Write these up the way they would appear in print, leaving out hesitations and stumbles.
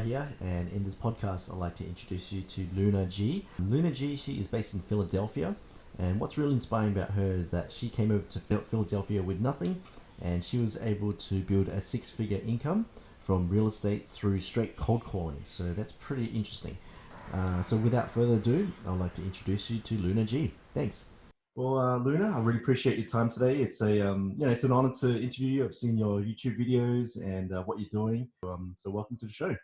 here, and in this podcast, I'd like to introduce you to Luna G. Luna G, she is based in Philadelphia, and what's really inspiring about her is that she came over to Philadelphia with nothing, and she was able to build a six-figure income from real estate through straight cold calling. So that's pretty interesting. So without further ado, I'd like to introduce you to Luna G. Thanks. Well, Luna, I really appreciate your time today. It's it's an honor to interview you. I've seen your YouTube videos and what you're doing. So welcome to the show.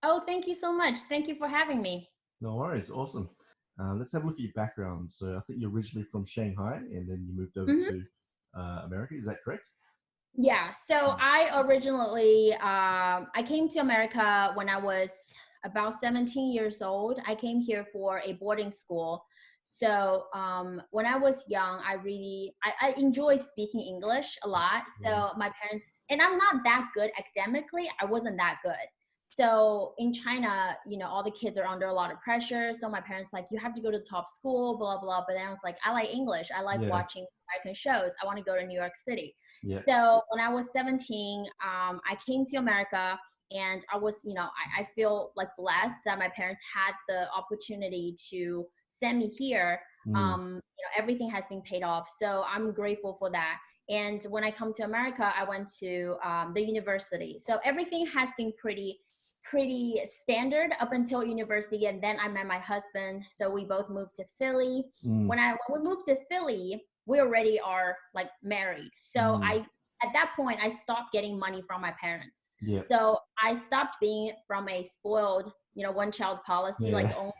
Oh, thank you so much. Thank you for having me. No worries. Awesome. Let's have a look at your background. So I think you're originally from Shanghai and then you moved over hmm to America. Is that correct? Yeah, so Mm. I originally, I came to America when I was about 17 years old. I came here for a boarding school. So when I was young, I enjoy speaking English a lot. Mm. So my parents, and I'm not that good academically. I wasn't that good. So in China, all the kids are under a lot of pressure. So my parents like, you have to go to top school, blah, blah. But then I was like, I like English. I like Yeah. watching American shows. I want to go to New York City. Yeah. So when I was 17, I came to America and I was, I feel like blessed that my parents had the opportunity to send me here. Mm. Everything has been paid off. So I'm grateful for that. And when I come to America, I went to the university. So everything has been pretty standard up until university. And then I met my husband. So we both moved to Philly. Mm. When we moved to Philly, we already are like married. So Mm. at that point, I stopped getting money from my parents. Yeah. So I stopped being from a spoiled, one child policy, like Yeah. only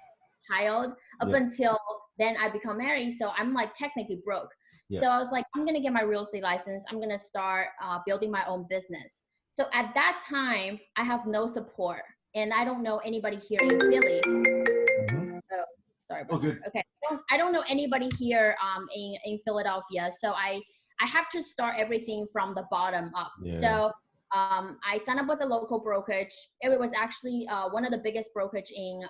child up Yeah. until then I become married. So I'm like technically broke. Yeah. So I was like, I'm going to get my real estate license. I'm going to start building my own business. So at that time, I have no support and I don't know anybody here in Philly. Mm-hmm. Oh, sorry Oh, about good. that. Okay. I don't know anybody here in Philadelphia. So I have to start everything from the bottom up. Yeah. So I signed up with a local brokerage. It was actually one of the biggest brokerage in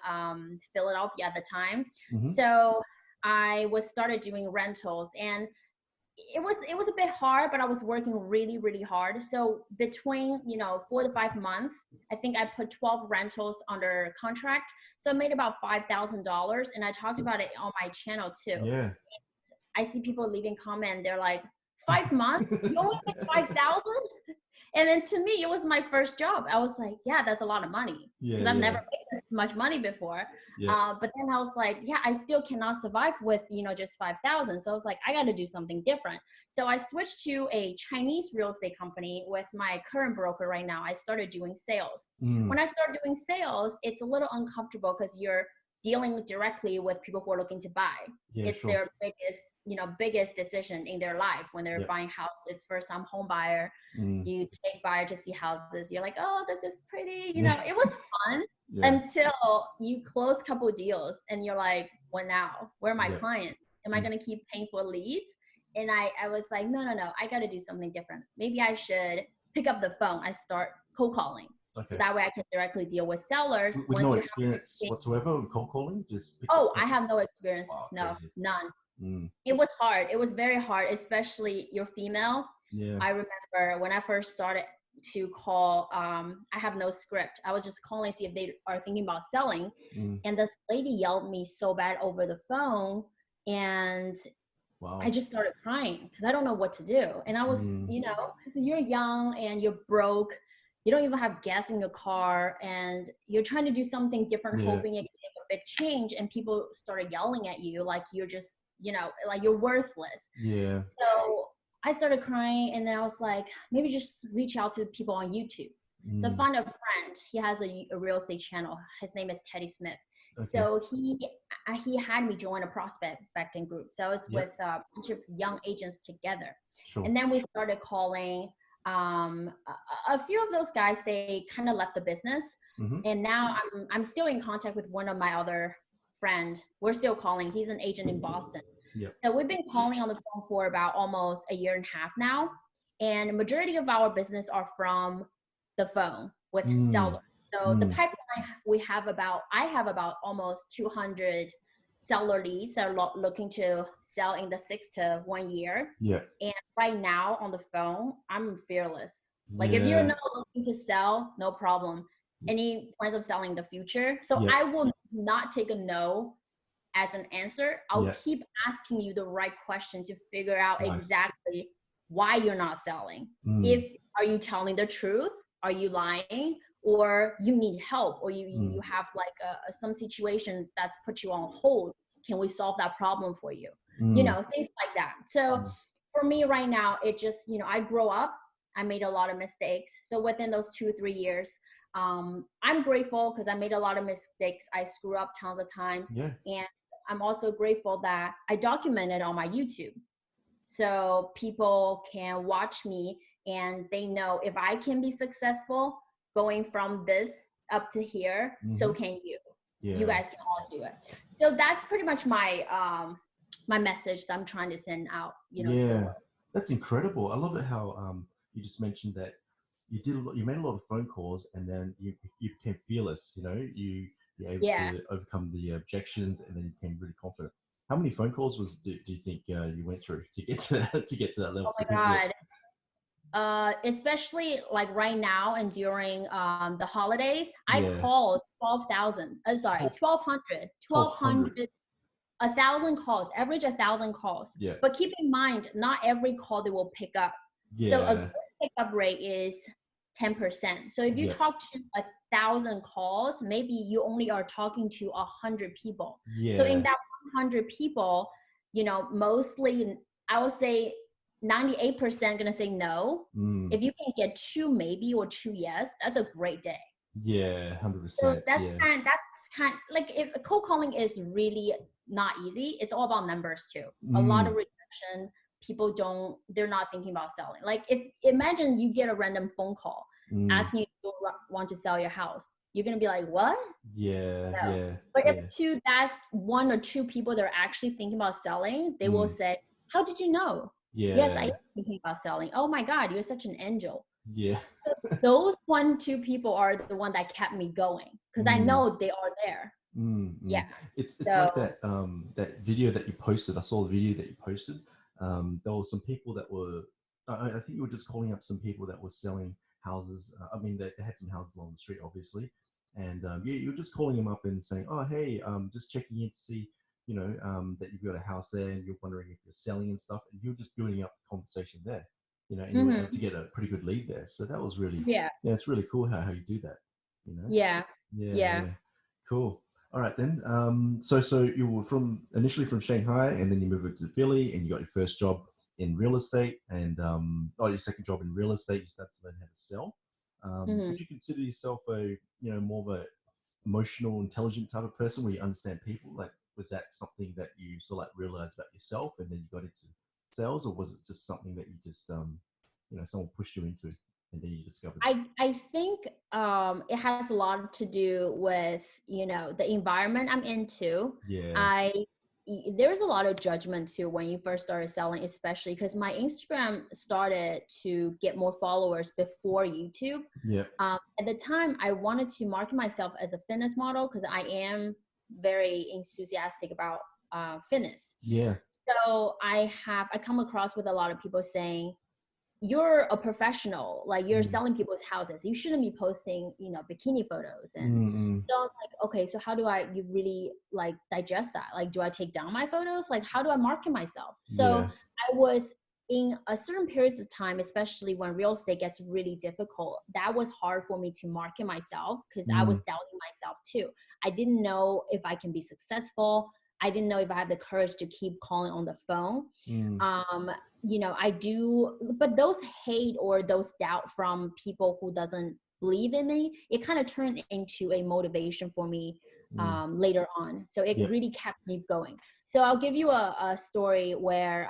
Philadelphia at the time. Mm-hmm. So I was started doing rentals and it was a bit hard, but I was working really, really hard. So between, 4 to 5 months, I think I put 12 rentals under contract. So I made about $5,000 and I talked about it on my channel too. Yeah. I see people leaving comment. They're like, 5 months, you only made 5,000? And then to me, it was my first job. I was like, yeah, that's a lot of money Yeah. because I've Yeah. never made this much money before. Yeah. But then I was like, yeah, I still cannot survive with, just 5,000. So I was like, I got to do something different. So I switched to a Chinese real estate company with my current broker right now. I started doing sales. Mm. When I start doing sales, it's a little uncomfortable because you're dealing directly with people who are looking to buy. Yeah, It's sure. their biggest decision in their life when they're Yeah. buying house. It's first time home buyer. Mm. You take buyer to see houses. You're like, oh, this is pretty. Yeah. It was fun Yeah. until you close a couple deals and you're like, what now? Where are my Yeah. clients? Am I going to keep paying for leads? And I was like, no, I got to do something different. Maybe I should pick up the phone. I start cold calling. Okay. So that way I can directly deal with sellers. With no experience whatsoever with cold calling? Just pick Oh, up the I phone? have no experience. Wow, No, crazy. none. Mm. It was hard. It was very hard, especially you're female. Yeah. I remember when I first started to call, I have no script. I was just calling to see if they are thinking about selling. Mm. And this lady yelled me so bad over the phone. And Wow. I just started crying because I don't know what to do. And I was, Mm. because you're young and you're broke. You don't even have gas in your car. And you're trying to do something different, Yeah. hoping it can make a big change. And people started yelling at you like you're just, like you're worthless. Yeah. So I started crying and then I was like, maybe just reach out to people on YouTube. So I Mm. found a friend. He has a real estate channel. His name is Teddy Smith. Okay. So he had me join a prospecting group. So I was Yep. with a bunch of young agents together. Sure. And then we started calling. A few of those guys, they kind of left the business. Mm-hmm. And now I'm still in contact with one of my other friend. We're still calling. He's an agent in Boston. Yep. So we've been calling on the phone for about almost a year and a half now. And the majority of our business are from the phone with sellers. So the pipeline I have about almost 200 seller leads that are looking to sell in the 6 to 1 year. Yeah. And right now on the phone, I'm fearless. Like if Yeah. you're not looking to sell, no problem. any plans of selling in the future. So Yeah. I will not take a no as an answer. I'll Yeah. keep asking you the right question to figure out Nice. exactly why you're not selling. Mm. If are you telling the truth? Are you lying? Or you need help, or you have like some situation that's put you on hold. Can we solve that problem for you? You know, things like that. So for me right now, it just, you know, I grow up, I made a lot of mistakes. So within those 2-3 years, I'm grateful because I made a lot of mistakes. I screw up tons of times. Yeah. And I'm also grateful that I documented on my YouTube. So people can watch me and they know if I can be successful going from this up to here, so can you. Yeah. You guys can all do it. So that's pretty much my my message that I'm trying to send out, you know, to the world. That's incredible. I love it how you just mentioned that you made a lot of phone calls, and then you became fearless. You know, you're able to overcome the objections, and then you became really confident. How many phone calls do you think you went through to get to that level? Oh my God. Especially like right now and during the holidays, I called 12,000. Sorry, 1,200, 1,200, 1,000 calls, average 1,000 calls. Yeah. But keep in mind, not every call they will pick up. Yeah. So a good pickup rate is 10%. So if you talk to 1,000 calls, maybe you only are talking to 100 people. Yeah. So in that 100 people, you know, mostly I would say 98% gonna say no. If you can get 2 maybe or 2 yes, that's a great day. Yeah, 100%. So that's kind like, if cold calling is really not easy. It's all about numbers too. A lot of rejection. People they're not thinking about selling. Like, if imagine you get a random phone call asking you to want to sell your house, you're gonna be like, what? Yeah. No. Yeah. But if that's 1 or 2 people that are actually thinking about selling, they will say, how did you know? Yeah. Yes, I am thinking about selling. Oh my God, you're such an angel. Yeah. So those 1-2 people are the one that kept me going, because I know they are there. Yeah. It's like that that video that you posted. I saw the video that you posted. There were some people that were, I think you were just calling up some people that were selling houses. I mean, they had some houses along the street, obviously, and you were just calling them up and saying, "Oh, hey, just checking in to see, you know, that you've got a house there, and you're wondering if you're selling and stuff." And you're just building up conversation there, you know, and you were able to get a pretty good lead there. So that was really, it's really cool how you do that, you know. Yeah. Cool. All right then. So you were initially from Shanghai, and then you moved over to Philly, and you got your first job in real estate, and your second job in real estate. You started to learn how to sell. Would you consider yourself more of a emotional, intelligent type of person where you understand people? Like, was that something that you sort of like realized about yourself, and then you got into sales, or was it just something that you just someone pushed you into? And then you discovered I think it has a lot to do with, you know, the environment I'm into. There's a lot of judgment too when you first started selling, especially because my Instagram started to get more followers before YouTube. At the time, I wanted to market myself as a fitness model because I am very enthusiastic about fitness. So I come across with a lot of people saying, you're a professional, like you're selling people's houses, you shouldn't be posting, you know, bikini photos. And so I was like, okay, so how do you really like digest that? Like, do I take down my photos? Like, how do I market myself? So I was in a certain periods of time, especially when real estate gets really difficult, that was hard for me to market myself because I was doubting myself too. I didn't know if I can be successful. I didn't know if I have the courage to keep calling on the phone. You know, I do, but those hate or those doubt from people who doesn't believe in me, it kind of turned into a motivation for me later on. So it really kept me going. So I'll give you a story where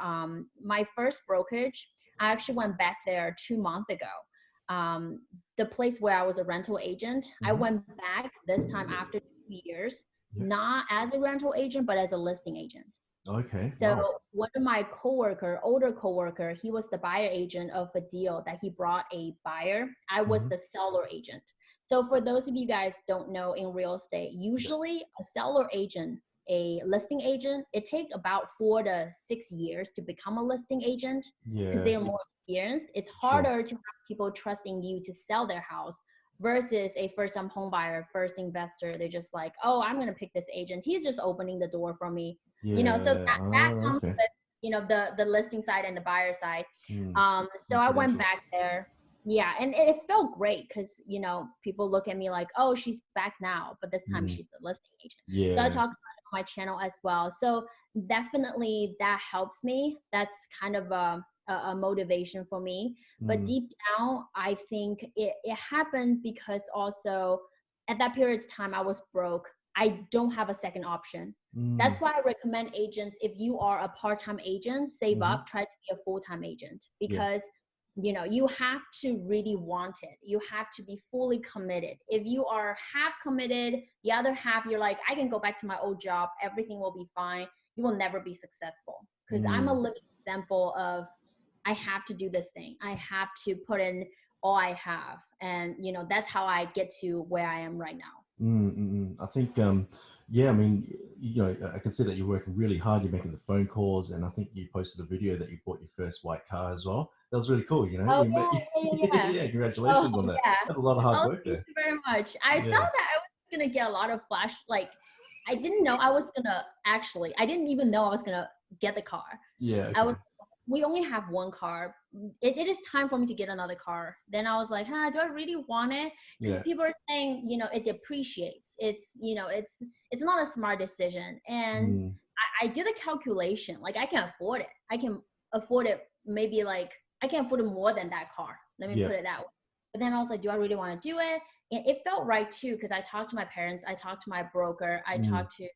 my first brokerage, I actually went back there 2 months ago. The place where I was a rental agent, I went back this time after 2 years, not as a rental agent, but as a listing agent. Okay. So one of my older coworker, he was the buyer agent of a deal that he brought a buyer. I was the seller agent. So for those of you guys don't know, in real estate, usually a seller agent, a listing agent, it takes about 4 to 6 years to become a listing agent because they are more experienced. It's harder to have people trusting you to sell their house versus a first-time home buyer, first investor. They're just like, oh, I'm going to pick this agent. He's just opening the door for me. So Yeah. that comes Okay. with, the listing side and the buyer side. Mm. So And I went credentials. back there. Yeah. And it felt great because, people look at me like, oh, she's back now, but this time Mm. she's the listing agent. So I Yeah. talked about it on my channel as well. So definitely that helps me. That's kind of a motivation for me. But Mm. deep down, I think it happened because also at that period of time, I was broke. I don't have a second option. Mm. That's why I recommend agents, if you are a part-time agent, save Mm-hmm. up, try to be a full-time agent, Yeah. because you have to really want it. You have to be fully committed. If you are half committed, the other half you're like, I can go back to my old job, everything will be fine, you will never be successful. Because I'm a Mm. living example of, I have to do this thing, I have to put in all I have, and that's how I get to where I am right now. I think, yeah, I mean, I can see that you're working really hard. You're making the phone calls, and I think you posted a video that you bought your first white car as well. That was really cool. Oh You yeah, met, yeah, yeah, yeah. yeah, Oh congratulations on that. yeah. That's a lot of hard Oh, work thank there. you very much. I thought Yeah, that I was gonna get a lot of flash. Like, I didn't know I was gonna actually. I didn't even know I was gonna get the car. yeah, I was. okay, We only have one car. It is time for me to get another car. Then I was like, huh, do I really want it? Because yeah, people are saying, it depreciates. It's not a smart decision. And mm, I did a calculation. Like, I can afford it. I can afford it. Maybe like I can afford it more than that car. Let me yeah, put it that way. But then I was like, do I really want to do it? And it felt right too, because I talked to my parents, I talked to my broker, I mm, talked to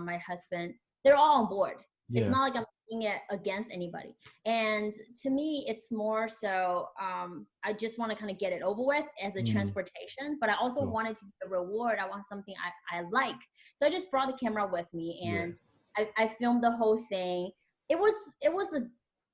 my husband. They're all on board. It's yeah, not like I'm doing it against anybody. And to me, it's more so I just want to kind of get it over with as a mm, transportation, but I also sure, want it to be a reward. I want something I like. So I just brought the camera with me, yeah, and I filmed the whole thing. It was a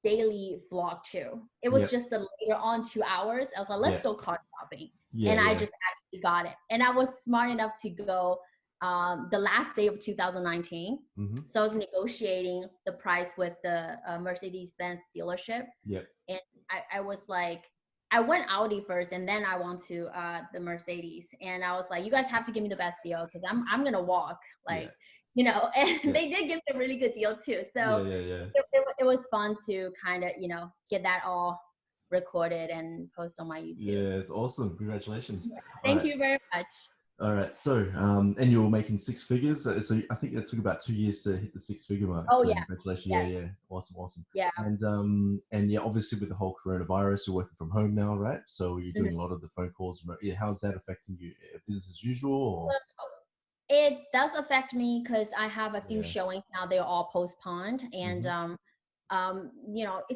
daily vlog too. It yeah, was just the later on 2 hours. I was like, let's yeah, go car shopping. yeah, And I yeah, just actually got it. And I was smart enough to go the last day of 2019. mm-hmm, So I was negotiating the price with the Mercedes-Benz dealership. yeah, And I was like, I went Audi first, and then I went to the Mercedes. And I was like, you guys have to give me the best deal, because I'm going to walk. yeah, Like, and yeah, they did give me a really good deal too. yeah, So yeah, yeah, it was fun to kind of, get that all recorded and post on my YouTube. yeah. It's awesome. Congratulations. All Thank right. you very much. All right. So, and you were making six figures. So I think it took about 2 years to hit the six-figure mark. Oh So yeah, congratulations. Yeah, yeah, yeah. Awesome, awesome. yeah. And yeah, obviously with the whole coronavirus, you're working from home now, right? So you're Mhm. doing a lot of the phone calls. Yeah. How's that affecting you? Business as usual, or? It does affect me because I have a few Yeah. showings now. They're all postponed, and Mm-hmm.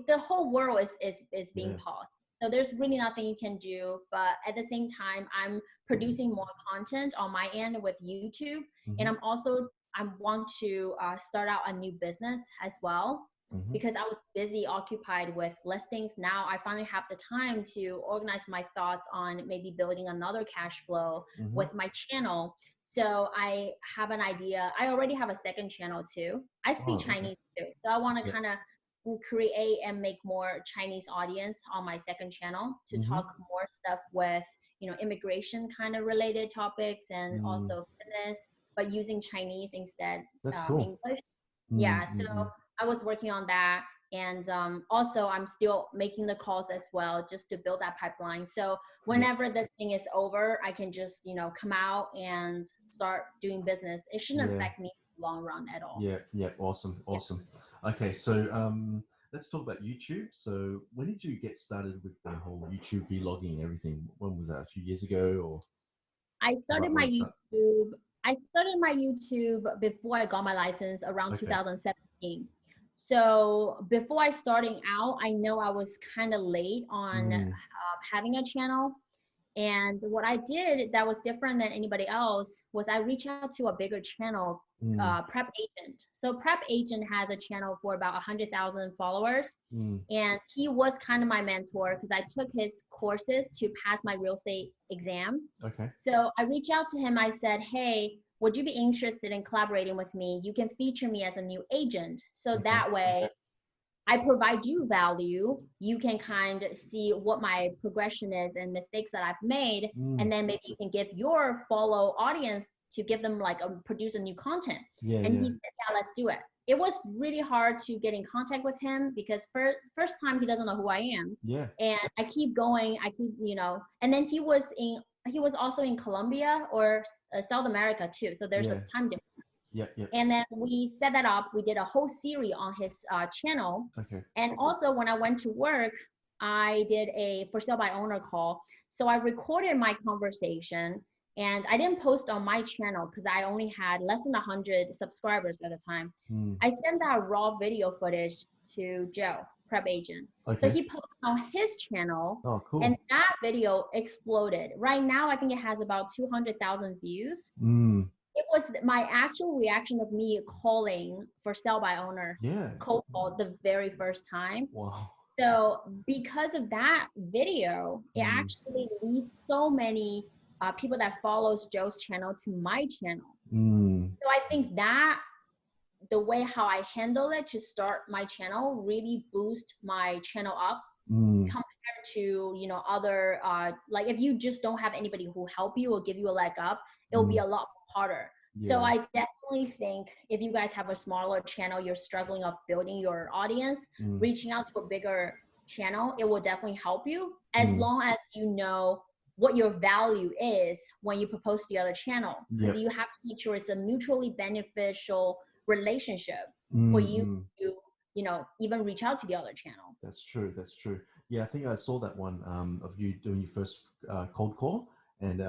the whole world is being Yeah. paused. So there's really nothing you can do. But at the same time, I'm producing more content on my end with YouTube, and Mm-hmm. I want to start out a new business as well, Mm-hmm. because I was busy occupied with listings. Now I finally have the time to organize my thoughts on maybe building another cash flow Mm-hmm. with my channel. So I have an idea. I already have a second channel too. I speak Oh, okay. Chinese too. So I want to Yeah. kind of create and make more Chinese audience on my second channel to Mm-hmm. talk more stuff with, immigration kind of related topics, and Mm, also fitness, but using Chinese instead that's cool. English. Mm, Yeah. So mm, mm. I was working on that. And also I'm still making the calls as well, just to build that pipeline. So Yeah. whenever this thing is over, I can just, come out and start doing business. It shouldn't Yeah. affect me in the long run at all. Yeah, yeah, awesome, Yeah. awesome. Okay, so let's talk about YouTube. So when did you get started with the whole YouTube vlogging and everything? When was that? A few years ago, or I started when my did you start? YouTube. I started my YouTube before I got my license around Okay. 2017. So before I starting out, I know I was kind of late on Mm, having a channel. And what I did that was different than anybody else was I reached out to a bigger channel, mm, Prep Agent. So Prep Agent has a channel for about 100,000 followers. mm. And he was kind of my mentor because I took his courses to pass my real estate exam. Okay. So I reached out to him. I said, hey, would you be interested in collaborating with me? You can feature me as a new agent. So Okay. that way I provide you value, you can kind of see what my progression is and mistakes that I've made. And then maybe you can give your follow audience to give them like produce a new content. Yeah, And yeah. he said, yeah, let's do it. It was really hard to get in contact with him because first time he doesn't know who I am. Yeah. And I keep going, I keep, and then he was also in Colombia or South America too. So there's a time difference. Yep, yep. And then we set that up. We did a whole series on his channel. Okay. And also when I went to work, I did a for sale by owner call. So I recorded my conversation and I didn't post on my channel because I only had less than 100 subscribers at the time. I sent that raw video footage to Joe, prep agent. Okay. So he posted on his channel. Oh, cool. And that video exploded. Right now, I think it has about 200,000 views. It was my actual reaction of me calling for sale by owner. Yeah. Cold call the very first time. Wow. So because of that video, it actually leads so many people that follows Joe's channel to my channel. So I think that the way how I handle it to start my channel really boost my channel up compared to other like if you just don't have anybody who help you or give you a leg up, it'll be a lot harder. Yeah. So I definitely think if you guys have a smaller channel, you're struggling of building your audience, reaching out to a bigger channel, it will definitely help you as long as you know what your value is when you propose to the other channel. Because you have to make sure it's a mutually beneficial relationship for you to, even reach out to the other channel. That's true. That's true. Yeah, I think I saw that one of you doing your first cold call. And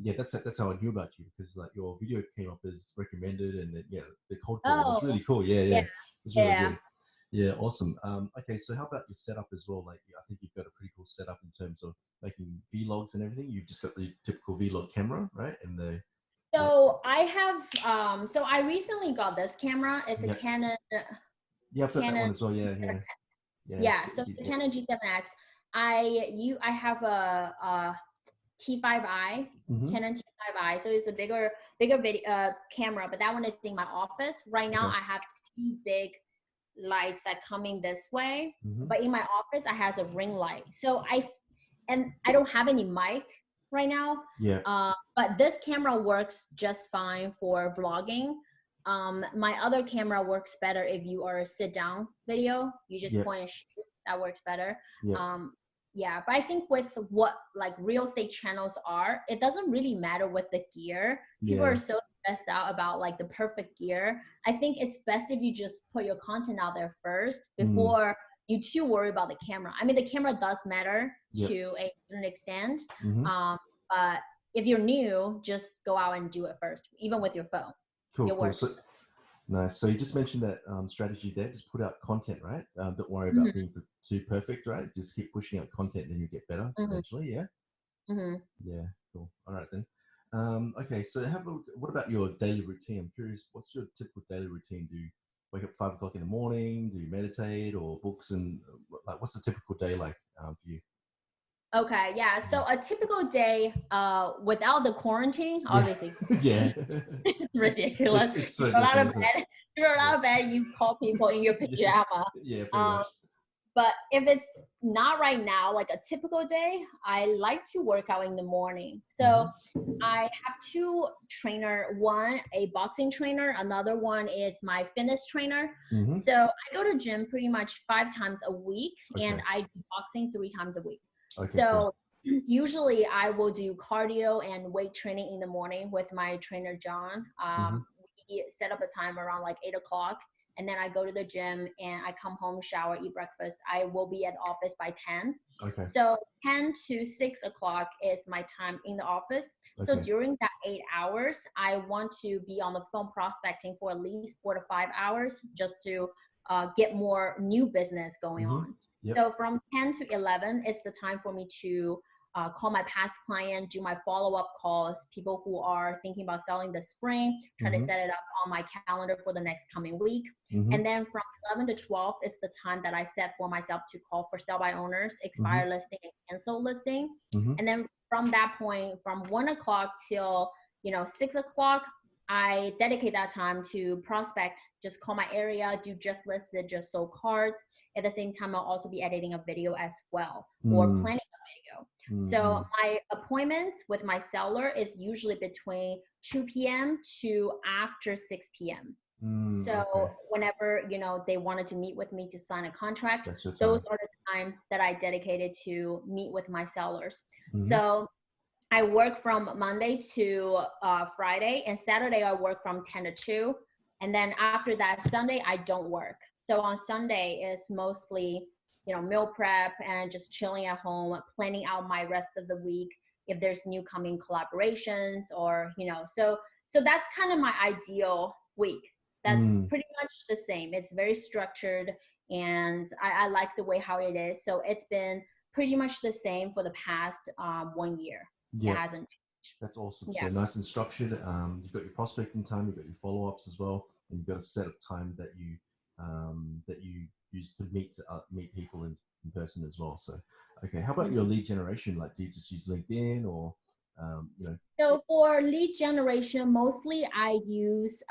yeah, that's how I knew about you because like your video came up as recommended, and then, the cold call was really cool. Yeah, it's really good. Yeah, awesome. Okay, so how about your setup as well? Like, I think you've got a pretty cool setup in terms of making vlogs and everything. You've just got the typical vlog camera, right? And the so I have so I recently got this camera. It's a Canon. Yeah, I've got that one as well. Yeah. So the Canon G7X. I have a T5i, Canon T5i. So it's a bigger video camera, but that one is in my office. Right now I have two big lights that coming this way, but in my office I has a ring light. So I don't have any mic right now. But this camera works just fine for vlogging. My other camera works better if you are a sit down video. You just point and shoot. That works better. But I think with what like real estate channels are, it doesn't really matter with the gear. People are so stressed out about like the perfect gear. I think it's best if you just put your content out there first before you too worry about the camera. I mean, the camera does matter to a certain extent. But if you're new, just go out and do it first, even with your phone. Cool. So, nice. So you just mentioned that strategy there. Just put out content, right? Don't worry about being too perfect, right? Just keep pushing out content, then you get better eventually. Yeah. Yeah. Cool. All right then. Okay. So what about your daily routine? I'm curious. What's your typical daily routine? Do you wake up 5 o'clock in the morning? Do you meditate or books? And like, what's the typical day like for you? Okay, yeah. So a typical day without the quarantine, obviously. It's ridiculous. It's so you're out of bed. You're out of bed. You call people in your pajama. Yeah, pretty much. But if it's not right now, like a typical day, I like to work out in the morning. So I have two trainer. One, a boxing trainer. Another one is my fitness trainer. So I go to gym pretty much 5 times a week, and I do boxing 3 times a week. So usually I will do cardio and weight training in the morning with my trainer, John. We set up a time around like 8 o'clock, and then I go to the gym and I come home, shower, eat breakfast. I will be at the office by 10. So 10 to 6 o'clock is my time in the office. So during that 8 hours, I want to be on the phone prospecting for at least 4 to 5 hours just to get more new business going on. So from 10 to 11, it's the time for me to call my past client, do my follow-up calls, people who are thinking about selling this spring, try to set it up on my calendar for the next coming week. And then from 11 to 12 is the time that I set for myself to call for sell by owners, expire listing, and cancel listing. And then from that point, from 1 o'clock till 6 o'clock, I dedicate that time to prospect, just call my area, do just listed, just sold cards. At the same time, I'll also be editing a video as well, or planning a video. So my appointments with my seller is usually between 2 p.m. to after 6 p.m. So whenever, they wanted to meet with me to sign a contract, those are the time that I dedicated to meet with my sellers. So I work from Monday to Friday, and Saturday I work from 10 to 2. And then after that, Sunday, I don't work. So on Sunday is mostly, meal prep and just chilling at home, planning out my rest of the week. If there's new coming collaborations or, so that's kind of my ideal week. That's pretty much the same. It's very structured, and I like the way how it is. So it's been pretty much the same for the past 1 year. Yeah. It hasn't changed. That's awesome. Yeah. So nice and structured. You've got your prospecting time, you've got your follow-ups as well, and you've got a set of time that you use to meet people in person as well. So, okay. How about your lead generation? Like, do you just use LinkedIn or So for lead generation, mostly I use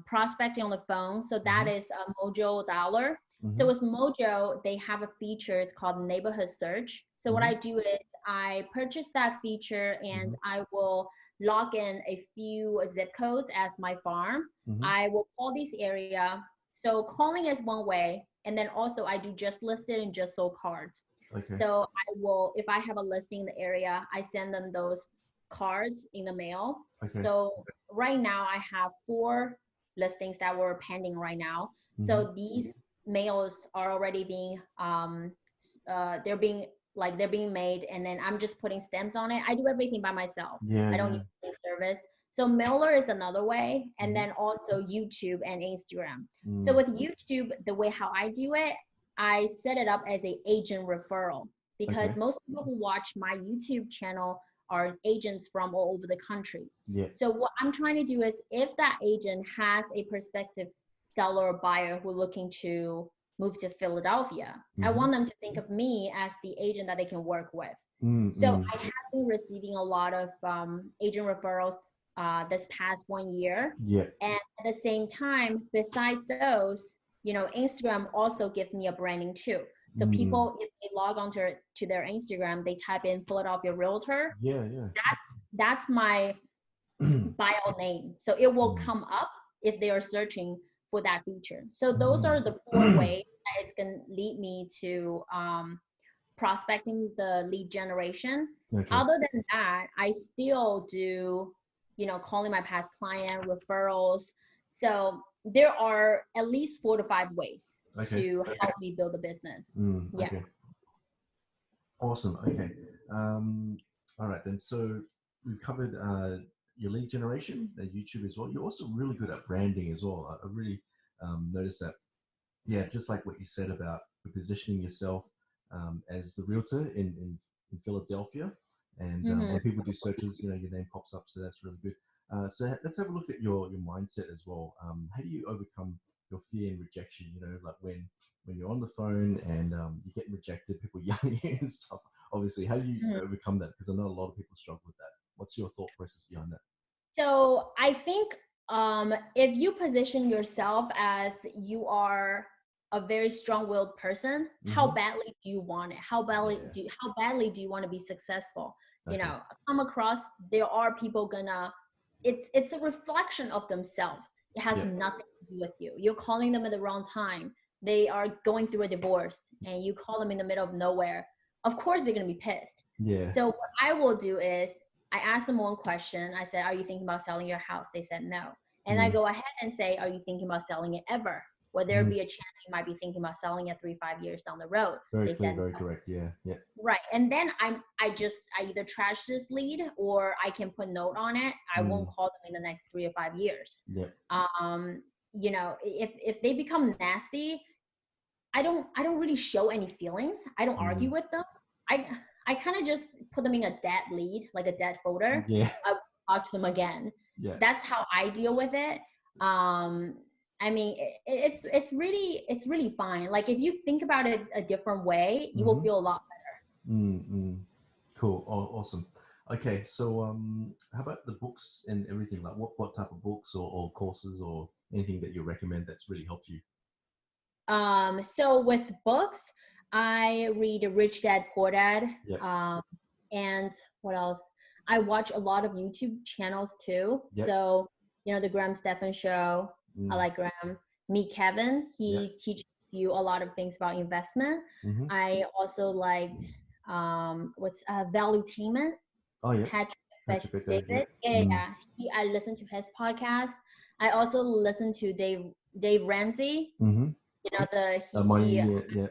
prospecting on the phone. So that is a Mojo Dollar. So with Mojo, they have a feature. It's called neighborhood search. So what I do is I purchase that feature, and I will log in a few zip codes as my farm. I will call this area. So calling is one way. And then also I do just listed and just sold cards. Okay. So I will, if I have a listing in the area, I send them those cards in the mail. Okay. So right now I have 4 listings that were pending right now. So these mails are already being they're being made, and then I'm just putting stamps on it. I do everything by myself. I don't use any service. So mailer is another way, and then also YouTube and Instagram. So with YouTube, the way how I do it, I set it up as a agent referral, because most people who watch my YouTube channel are agents from all over the country. Yeah. So what I'm trying to do is, if that agent has a prospective seller or buyer who are looking to move to Philadelphia, I want them to think of me as the agent that they can work with. So I have been receiving a lot of agent referrals this past 1 year. Yeah. And at the same time, besides those, Instagram also gives me a branding too. So people, if they log on to their Instagram, they type in Philadelphia Realtor. Yeah. That's my bio name. So it will come up if they are searching for that feature. So those are the 4 ways that it can lead me to prospecting, the lead generation. Okay. Other than that, I still do, calling my past client, referrals. So there are at least 4 to 5 ways to help me build a business. Yeah. Okay. Awesome. Okay. All right then. So we've covered your lead generation, YouTube as well. You're also really good at branding as well. I really noticed that. Yeah, just like what you said about positioning yourself as the realtor in Philadelphia, and when people do searches, your name pops up. So that's really good. So let's have a look at your mindset as well. How do you overcome your fear and rejection? Like when you're on the phone and you're getting rejected, people yelling at you and stuff. Obviously, how do you overcome that? Because I know a lot of people struggle with that. What's your thought process behind that? So I think if you position yourself as you are a very strong-willed person, how badly do you want it? How badly do you want to be successful? Come across, there are people it's a reflection of themselves. It has nothing to do with you. You're calling them at the wrong time. They are going through a divorce, and you call them in the middle of nowhere. Of course they're going to be pissed. Yeah. So what I will do is I ask them one question. I said, are you thinking about selling your house? They said no. And I go ahead and say, are you thinking about selling it ever? Would there be a chance you might be thinking about selling it 3-5 years down the road? Very clear, very correct. Yeah. Right. And then I either trash this lead, or I can put note on it. I won't call them in the next 3 or 5 years. Yeah. If they become nasty, I don't really show any feelings. I don't argue with them. I kind of just put them in a dead lead, like a dead folder. Yeah. I talk to them again. Yeah. That's how I deal with it. I mean, it's really fine. Like if you think about it a different way, you will feel a lot better. Cool. Awesome. Okay, so how about the books and everything? Like, what type of books or courses or anything that you recommend that's really helped you? So with books, I read Rich Dad Poor Dad. Yep, Um, and what else? I watch a lot of YouTube channels too. yep, So, the Graham Stephan show. I mm, like Graham. Meet Kevin. yep, He teaches you a lot of things about investment. mm-hmm. I also liked what's Valuetainment. Oh, yep, Patrick Patrick Bet David, David. yep, mm, Yeah. I listened to his podcast. I also listened to Dave Ramsey. mm-hmm. The Money, he yeah,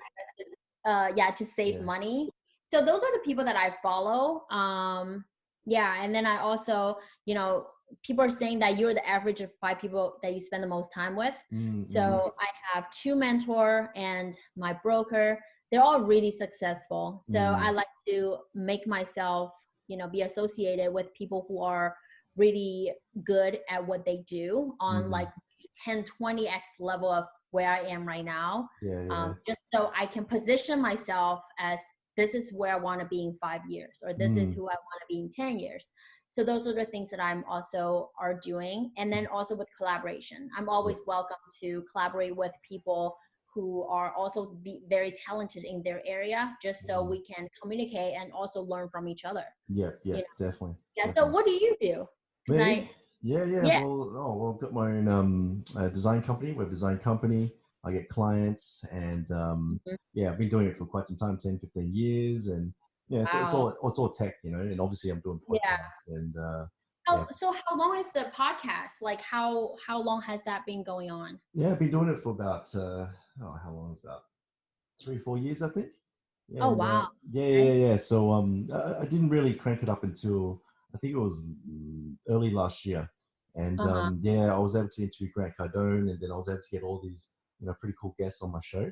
yeah, yeah, to save yeah, money. So those are the people that I follow. Yeah, and then I also, people are saying that you're the average of 5 people that you spend the most time with. mm-hmm. So I have 2 mentor and my broker. They're all really successful. So I Mm, like to make myself, be associated with people who are really good at what they do on mm, like 10, 20x level of where I am right now, yeah, yeah, just so I can position myself as this is where I want to be in 5 years, or this is mm, who I want to be in 10 years. So those are the things that I'm also are doing. And then also with collaboration, I'm yep, always welcome to collaborate with people who are also very talented in their area, just so mm, we can communicate and also learn from each other. yep, You yep, know? definitely, Yeah. So definitely. what do you do? Because Me? Yeah, yeah. yeah. I've got my own design company, web design company. I get clients, and Mhm. yeah, I've been doing it for quite some time, 10, 15 years, and yeah, Wow. it's all tech, and obviously I'm doing Yeah. podcasts, and yeah, So how long is the podcast? Like how long has that been going on? yeah, I've been doing it for about how long is that? 3, 4 years, I think. Oh And wow. yeah, yeah, Okay. yeah. Yeah. So I didn't really crank it up until I think it was early last year, and Uh-huh. yeah, I was able to interview Grant Cardone, and then I was able to get all these pretty cool guests on my show,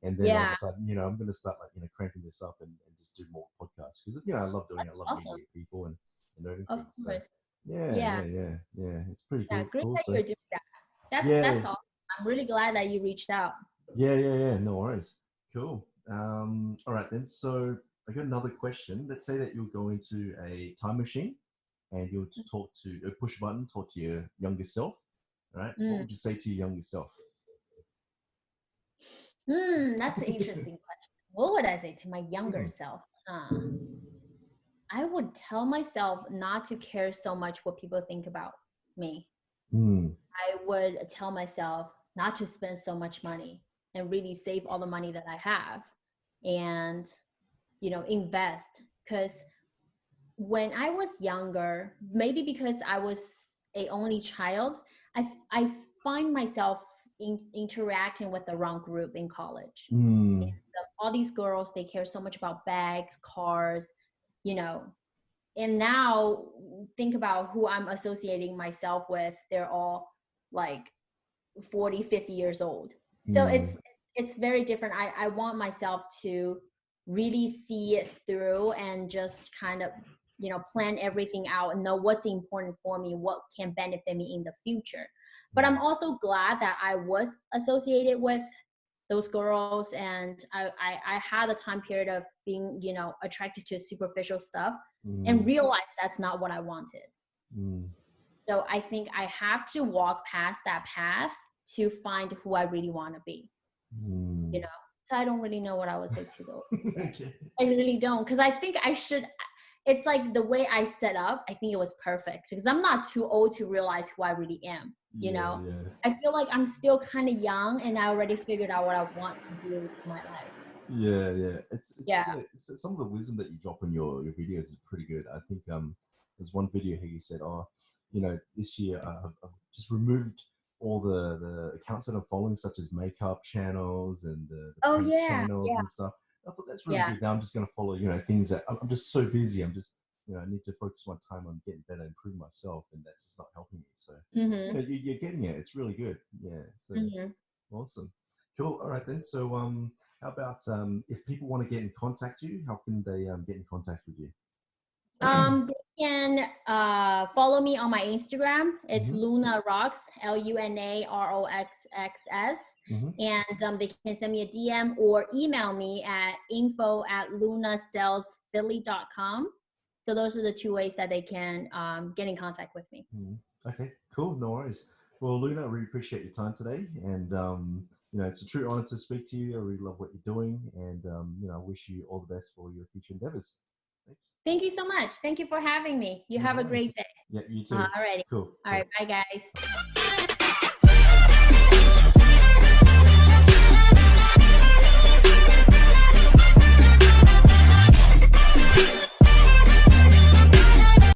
and then I Yeah. decided I'm going to start like cranking this up and just do more podcasts because I love doing it. I love Awesome. meeting people and learning Of things. So course. yeah, Yeah. yeah, yeah, yeah. It's pretty Yeah. cool. Great Cool. that So you're doing that. yeah, That's awesome. I'm really glad that you reached out. yeah, yeah, yeah. No worries. Cool. All right then. So I got another question. Let's say that you'll go into a time machine and you'll talk to push a button, talk to your younger self. All right. What Mm. would you say to your younger self? That's an interesting question. What would I say to my younger Hmm. self? I would tell myself not to care so much what people think about me. Hmm. I would tell myself not to spend so much money and really save all the money that I have and, invest. Because when I was younger, maybe because I was a only child, I find myself interacting with the wrong group in college. Hmm. All these girls, they care so much about bags, cars, you know, and now think about who I'm associating myself with. They're all like 40, 50 years old. So Hmm. it's very different. I want myself to really see it through and just kind of, plan everything out and know what's important for me, what can benefit me in the future. But I'm also glad that I was associated with those girls, and I had a time period of being, attracted to superficial stuff and Hmm. realized that's not what I wanted. Hmm. So I think I have to walk past that path to find who I really want to be, you Hmm. know. So I don't really know what I would say to those. Okay. I really don't, because I think I should. It's like the way I set up. I think it was perfect because I'm not too old to realize who I really am. Yeah. Yeah. I feel like I'm still kind of young, and I already figured out what I want to do with my life. Yeah, yeah. It's Yeah. yeah. Some of the wisdom that you drop in your videos is pretty good. I think there's one video here you said, oh, this year I've just removed all the accounts that I'm following, such as makeup channels and the Oh paint yeah, channels yeah, and stuff. I thought that's really yeah. good. Now I'm just gonna follow things that I'm just so busy. I'm just I need to focus my time on getting better, improving myself, and that's just not helping me. So Mhm. you're getting it. It's really good. Yeah. So Mhm. awesome. Cool. All right then. So how about if people want to get in contact with you, how can they get in contact with you? They can follow me on my Instagram. It's Hmm. Luna Rocks, LunaRoxXXS. Hmm. And they can send me a DM or email me at info@lunasalesphilly.com. So those are the two ways that they can get in contact with me. Okay, cool. No worries. Well, Luna, I really appreciate your time today. And, it's a true honor to speak to you. I really love what you're doing. And, I wish you all the best for your future endeavors. Thanks. Thank you so much. Thank you for having me. You No have a worries. great day. Yeah, you too. Alrighty. Cool. All right. Bye, guys.